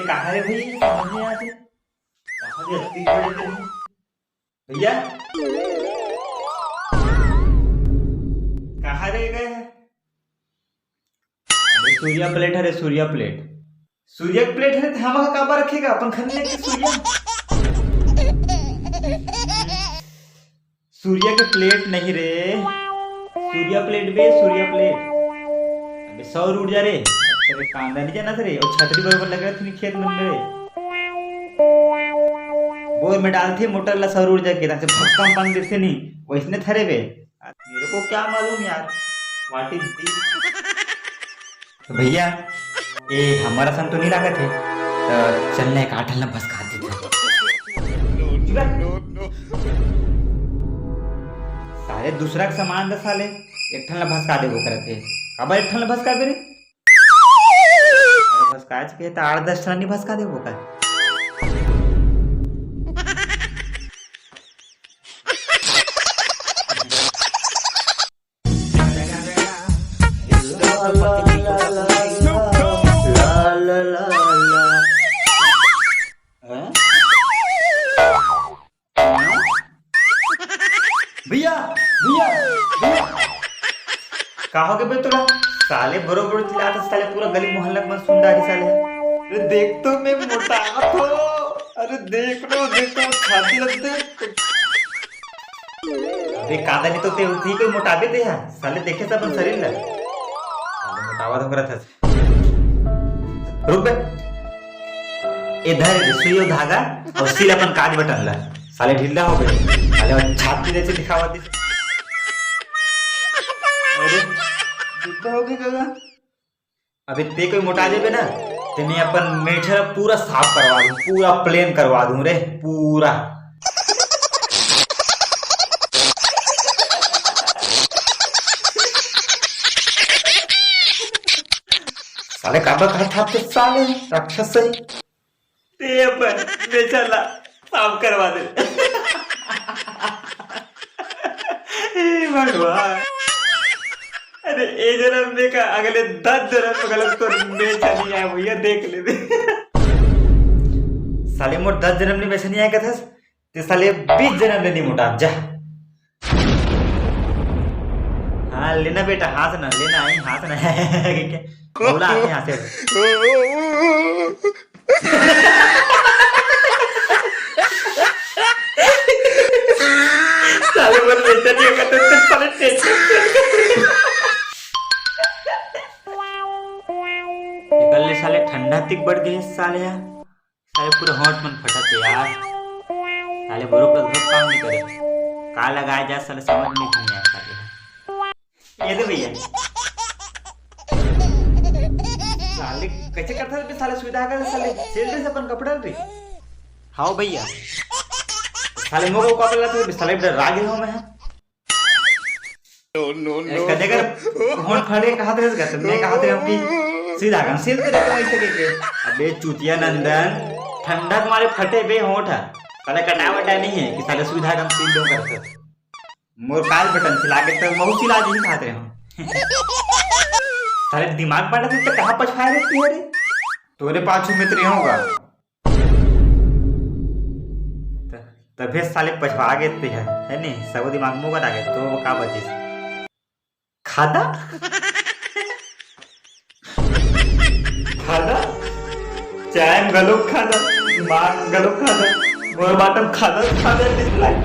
कहाँ है भाई, समझ नहीं आती कहाँ से हत्ती खड़े थे भैया, कहाँ रह गए हैं? अरे सूर्या प्लेट है रे, सूर्या प्लेट, सूर्य प्लेट है तो हम काबा रखेगा अपन खाने लेके सूर्य, सूर्य के प्लेट नहीं रे, सूर्या प्लेट बे, सूर्या प्लेट। अबे सौर ऊर्जा रे, तेरे कांदा नहीं जाना रे, और छतरी बरोबर लग रहा थी खेत में रे, बोर में डालती मोटर ला सौर ऊर्जा के से भक्कम पानी देते नहीं वैसने थरे बे, मेरे को क्या मालूम यार व्हाट इज दिस। भैया ये हमारा सन तो नहीं लागत है, तो चलने एक आठल बस खा देते सारे दूसरा का सामान दस साले एक ठन भस का देबो करते, अब एक ठन भस का बेरे भस काज के त 8-10 ठन नहीं भस का देबो का। भैया भैया भैया कहा के बे तोला साले बरोबर चिल्लाता साले पूरा गली मोहल्ला में सुंदारी साले। अरे देख तो मैं मोटा हो, अरे देख लो छाती लगते अरे कादा नहीं तो ते उठी कोई मोटाबे दे है साले, देखे सब अपन शरीर ला साले मोटावा तो करत है। रुक बे इधर सुई धागा और सिल अपन काज बटन ला साले ढीला हो गए साले छाती जैसे दिखावा दी। अरे ढीला हो गया अभी ते कोई मोटा जेबे ना ते मैं अपन मेठर पूरा साफ करवा दूं, पूरा प्लेन करवा दूं रे पूरा। साले काबा था तो साले राक्षस सही ते अपन बेचारा साफ करवा दे। भगवान अरे ए जन्म में का अगले 10 जन्म गलत तो मैं चली आया भैया देख ले दे। साले मोट 10 जन्म में वैसे नहीं आया था ते साले 20 जन्म में नहीं मोटा जा। हाँ लेना बेटा हाथ ना लेना आई हाथ ना बोला आते यहाँ से साले बोल बेटा नहीं करते तो साले निकलने साले ठंडा तिक बढ़ गई साले यार, साले पूरे होंठ मन फटते यार, साले बरोबर बहुत काम नहीं करे का लगाया जाए साले समझ में नहीं आया साले। ये दे भैया साले कैसे करता है साले सुविधा कर साले सेल से अपन कपड़ा रे। हाँ भैया साले मोको का पहला तो साले राग हो मैं नो कदे कर होंठ फटे कहां से गए मैं कहा थे अपनी सीधा गन सील के देखो ऐसे के अबे चूतिया नंदन ठंडा तुम्हारे फटे बे होंठ साले कटावटा नहीं है कि साले सुविधा गन सील दो करते मोर काल बटन सिला के तो महू सिला जी खाते हम साले दिमाग पड़ा तो कहां पछाए रहती है रे तोरे पाछू में तो होगा तभी साले पछवा गए है नहीं सब दिमाग मुंह का डागे तो का बची खादा खादा चाय गलो खादा दिमाग गलो खादा मोर बाटम खादा खादा दिस लाइक